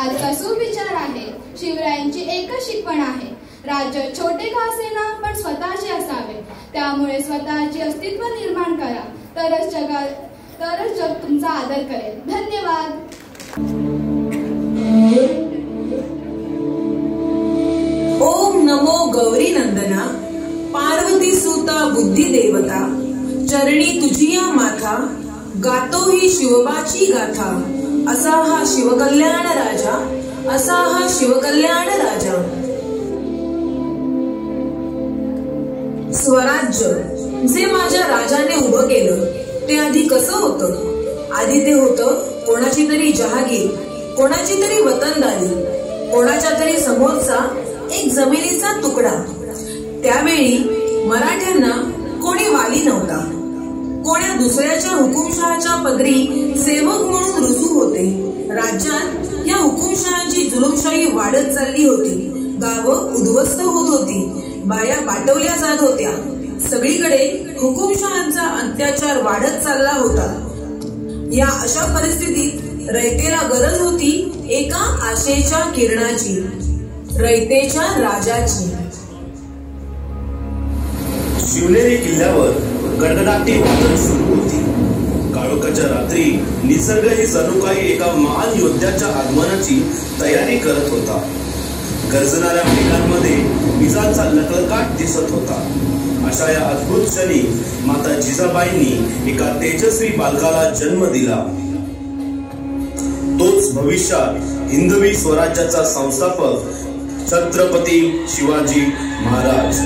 आजचा सुविचार आहे. शिवरायांची एकच शिकवण आहे, राज्य छोटे का असेना पण स्वतःचे असावे. त्यामुळे स्वतःचे अस्तित्व निर्माण करा, तरच जग तुमचा आदर करेल. धन्यवाद. ओम नमो गौरी नंदना, पार्वती सुता बुद्धी देवता, चरणी तुझिया माथा, गातो ही शिवबाची गाथा. असा हा शिवकल्याण राजा, असा हा शिवकल्याण राजा. स्वराज्य जे माझ्या राजाने उभं केलं ते आधी कसं होतं? आधी ते होतं कोणाची तरी जहागीर, कोणाची तरी वतनदारी, कोणाच्या तरी समोरचा एक जमिनीचा तुकडा. त्यावेळी मराठ्यांना कोणी वाली नव्हता, कोण्या दुसऱ्याच्या हुकुमशहाच्या पदरी सेवक म्हणून रुजू होते. राज्यात या हुकुमशहाची जुलूमशाही वाढत चालली होती. गावं उद्ध्वस्त होत होती, बाया पाठवल्या जात होत्या. सगळीकडे हुकुमशहांचा अत्याचार वाढत चालला होता. या अशा परिस्थितीत रयतेला गरज होती एका आशेच्या किरणाची, रयतेच्या राजाची. शिवनेरी किल्ल्यावर गडगडाटी वादळ सुरू होती. काळोखाच्या रात्री निसर्ग ही जणू काही एका महान योद्ध्याच्या आगमनाची तयारी करत होता. गर्जणाऱ्या मेघांमध्ये विजांचा लखलखाट दिसत होता. अशा या अद्भुत क्षणी माता जिजाबाईंनी एका तेजस्वी बालकाला जन्म दिला. तोच भविष्यात हिंदवी स्वराज्याचा संस्थापक छत्रपती शिवाजी महाराज.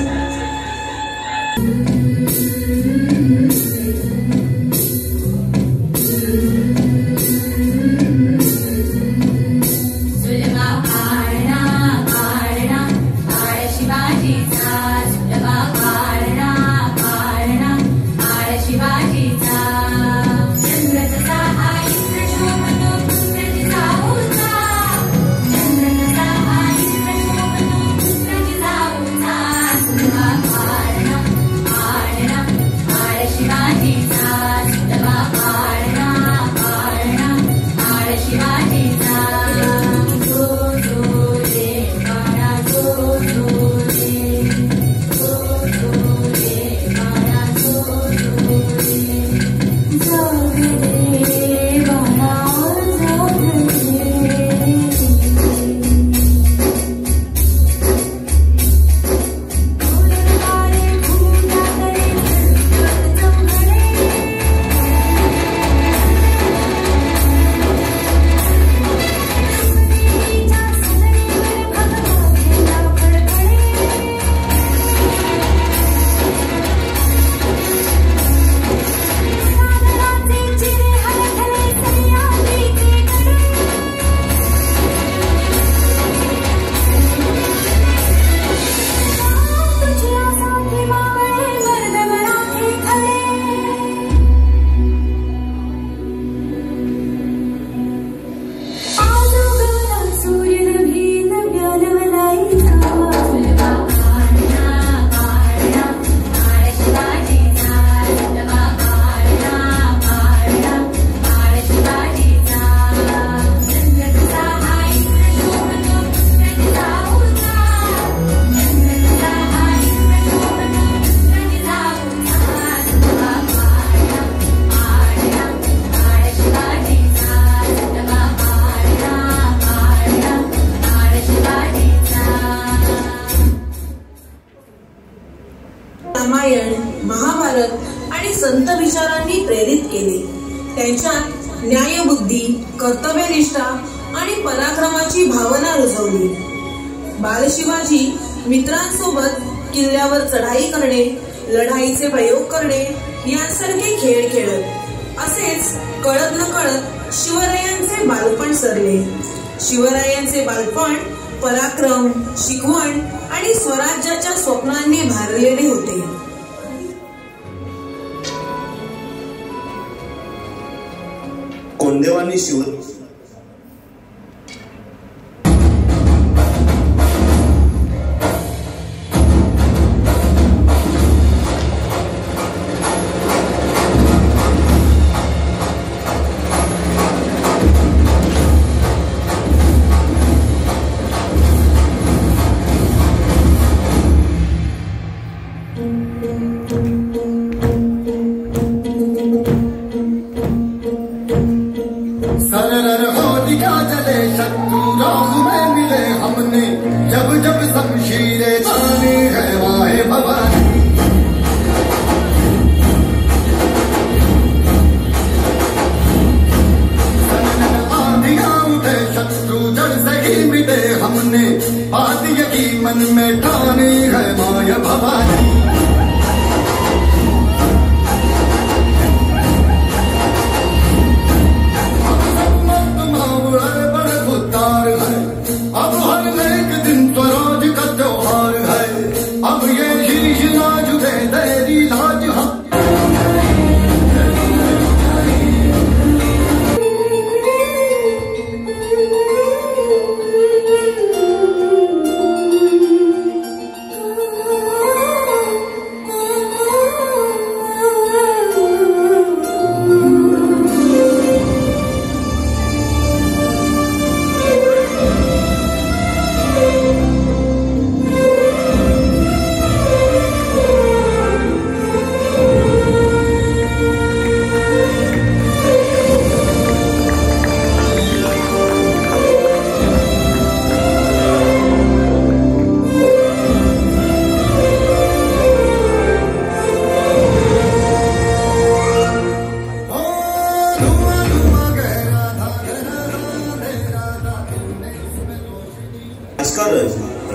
रामायण, महाभारत आणि संत विचारांनी प्रेरित केले. त्यांच्यात न्यायबुद्धी, कर्तव्यनिष्ठा आणि पराक्रमाची भावना रुजवली. बालशिवाजी मित्रांसोबत किल्ल्यावर चढाई करणे, लढाईचे प्रयोग करणे यांसारखे खेळ खेळत. असेच कळत न कळत शिवरायांचे बालपण सरले. शिवरायांचे बालपण पराक्रम, शिकवण आणि स्वराज्याच्या स्वप्नांनी भारलेले होते. कोंडदेवांनी मन में ठानी है माया भवानी. अब हर एक दिन स्वराज का त्योहार है. अब ये शीश लाज दे तेरी लाज हम.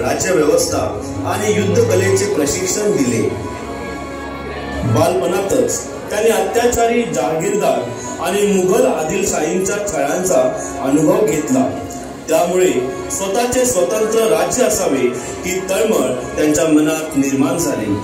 राज्य व्यवस्था आणि युद्ध कलेचे प्रशिक्षण दिले. बालपणातच त्याने अत्याचारी जहागीरदार आणि मुघल आदिलशाहींच्या छळांचा अनुभव घेतला. त्यामुळे स्वतःचे स्वतंत्र राज्य असावे ही तळमळ त्यांच्या मनात निर्माण झाली.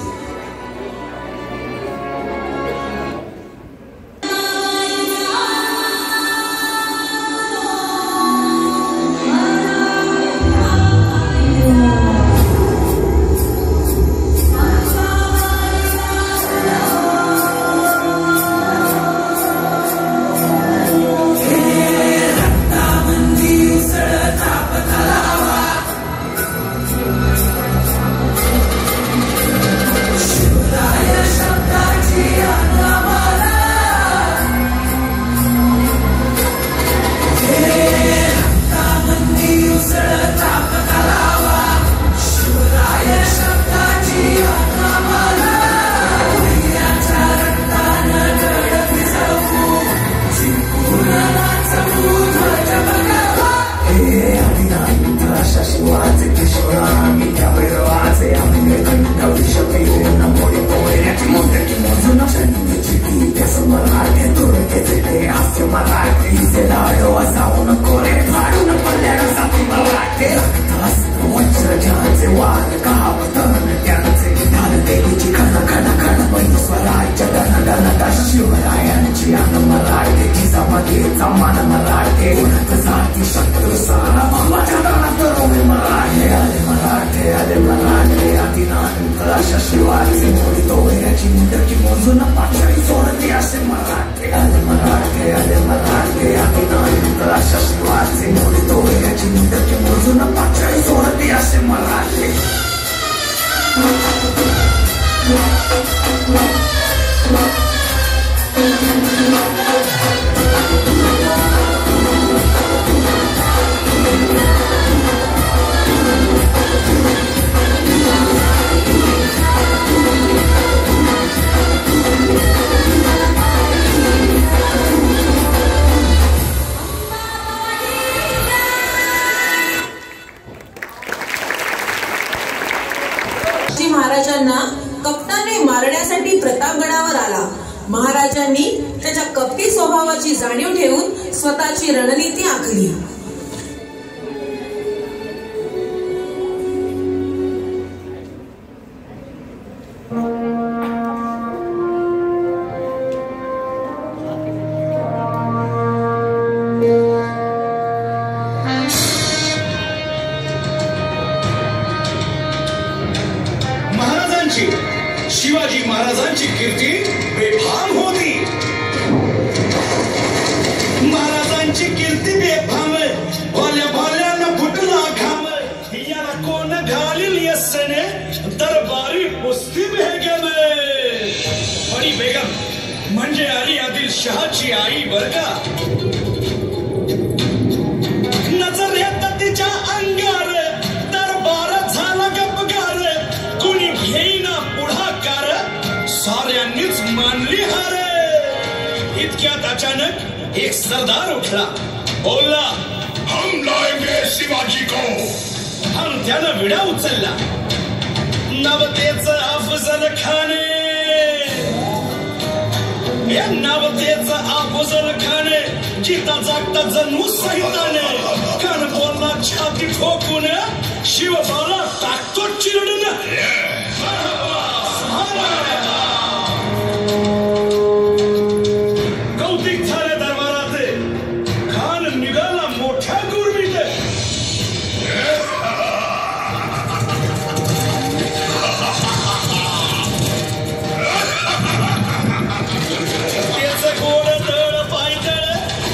महाराजांना कपटाने मारण्यासाठी प्रतापगडावर आला. महाराजांनी त्याच्या कपटी स्वभावाची जाणीव ठेवून स्वतःची रणनीती आखली. इतक्यात अचानक एक सरदार उठला, बोलला, हम लाएंगे शिवाजी को. आणि त्यानं विडा उचलला. नवतेचं अफजल खाने, या नवतेचं अफजल खाने जिता जागता जणू सहिताने. कान बोलला छाती ठोकून, शिवबाला टाकतो चिरडून. कौतिक झाले दरबारात. खान निघाला मोठ्या गुरमीत. त्याचं गोड तळ पायतळ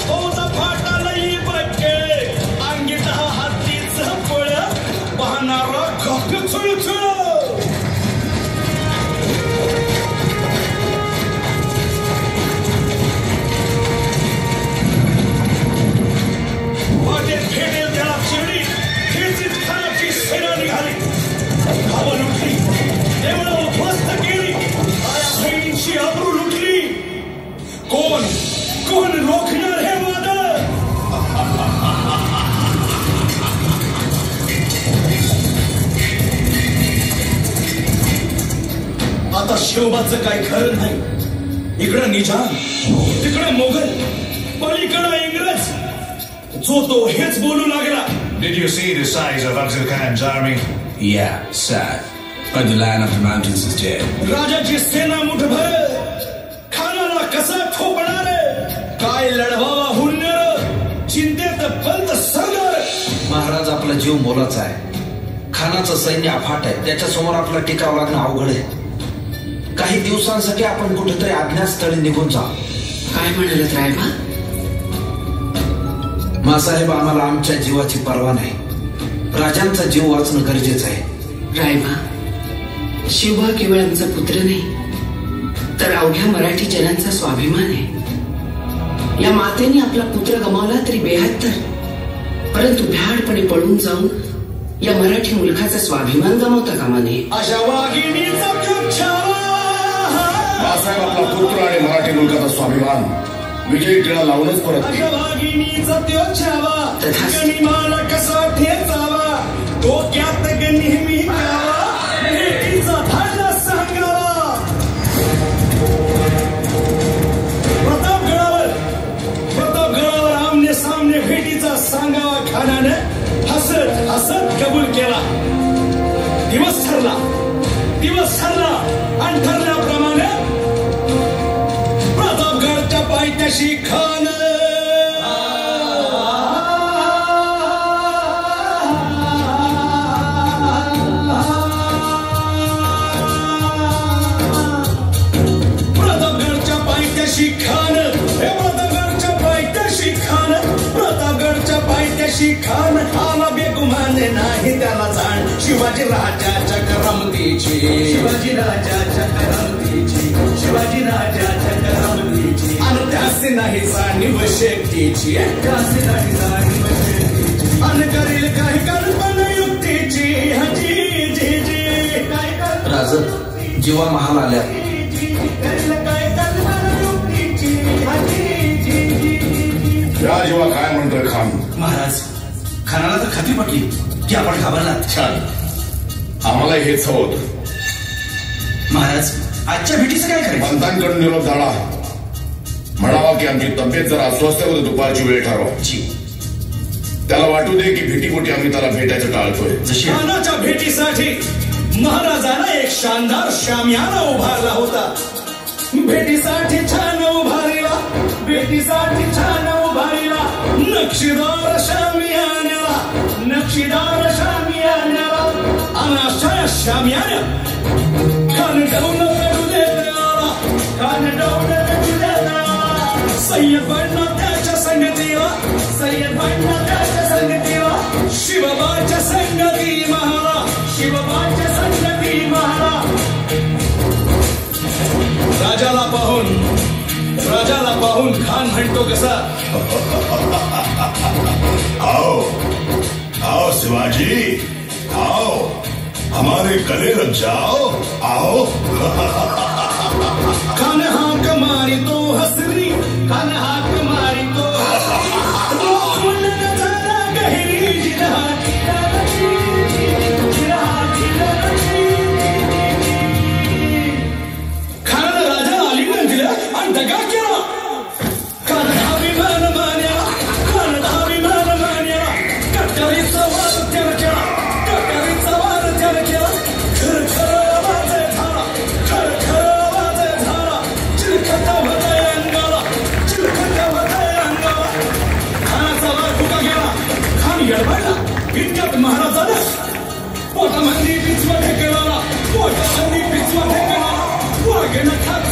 होता फाटालाही बक्कळ. अंगीत हातीचं फळ पाहणारा खप चुळचुळ. वाटेत भेटेल त्याला चिरडी खेचीत खानाची सेना निघाली. हवा लुटली, देवळं उद्ध्वस्त केली, आया बहिणींची अब्रू लुटली. कोण कोण रोखणार हे वादळ? आता शिवबाचं काय खरं नाही. इकडं निजाम, तिकडं मोगल, पलीकडं इंग्रज. जो तो हेच बोलू लागला. Did you see the size of Afzal Khan's army? Yeah, sir. But the Lion of the Mountains is dead. राजाची सेना मुठभर खानाला कसा ठोपणार? काय लढवावा हुन्नर, चिंतेत पंत सरदार. महाराज, आपला जीव मोलाचा आहे. खानाचं सैन्य अफाट आहे. त्याच्यासमोर आपला टिकाव लागणं अवघड आहे. काही दिवसांसाठी आपण कुठेतरी अज्ञातस्थळी निघून जा. काय म्हणालत रायबा? मासाहेब, आम्हाला आमच्या जीवाची पर्वा नाही. राजांचा जीव वाचणं गरजेचं आहे. रायबा, शिवबा केवळ आमचा पुत्र नाही, तर अवघ्या मराठी जनांचा स्वाभिमान आहे. या मातेने आपला पुत्र गमावला तरी 72, परंतु भ्याडपणे पळून जाऊन या मराठी मुलखाचा स्वाभिमान गमावता कामा नये. अशा वाघिणीचा बाळासाहेब आपला पुत्र आणि मराठी मुलखाचा स्वाभिमान विजयी टिळा लावूनच परत. अशा वाघिणीचा त्यो छावा, तथास्तु. गनिमाला कसा ठेचावा, डोक्यात नेहमी गावा, भेटीचा धाडा सांगावा. प्रतापगडावर आमने सामने भेटीचा सांगावा. खानानं हसत हसत कबूल केला. दिवस ठरला आणि ठरल्याप्रमाणे प्रतापगडच्या पायथ्याशी खान खान आला बेगुमाने नाही त्याला जाण. शिवाजी राजाच्या करामतीची, शिवाजी राजाच्या करामतीची, शिवाजी राजाच्या करामतीची. आणि त्यासे नाही जाणीव शेतीची, त्यासे नाही जाणीव शेतीची. आणि करील काही कल्पना युक्तीची. हजी जी जी काय राज, जीवा महाल आल्या. करील काय कल्पना युक्तीची. हजी जी जी. या जेव्हा काय म्हणतोय खान? महाराज, खानाला तर खात्री पटली की आपण घाबरलात. छान, आम्हाला हेच हवं होतं. महाराज, आजच्या भेटीचं काय करायचं? पंतांकडून निरोप झाला. म्हणावा की आमची तब्येत जरा अस्वस्थ होती, दुपारची वेळ ठरवा. त्याला वाटू दे की भेटीपोटी आम्ही त्याला भेटायचं टाळतोय. जशी खानाच्या भेटीसाठी महाराजांना एक शानदार शामियाना उभारला होता. भेटीसाठी छान उभारीला, भेटीसाठी छान उभारीला. नक्षीदार शामियान्याला, नक्षीदार शामियान्याला. अनाशय शामियान्या खान डाऊन करू देता, खान डाऊन करू देता. सय्यद बनला त्याच्या संगतीला, सय्यद बनला त्याच्या संगतीला. शिवबाच्या संगती महारा, शिवबाच्या संगती महारा. राजाला पाहून खान म्हणतो कसा? आओ आओ शिवाजी, आओ हमारे गले लग जाओ, आओ. खान हाक मारी तो हसरी, खान येडवाडला इतक्यात महाराजानं पोटामध्ये पिचवा फेकेला पोटामध्ये पिचवा फेकेला वाघेनं खात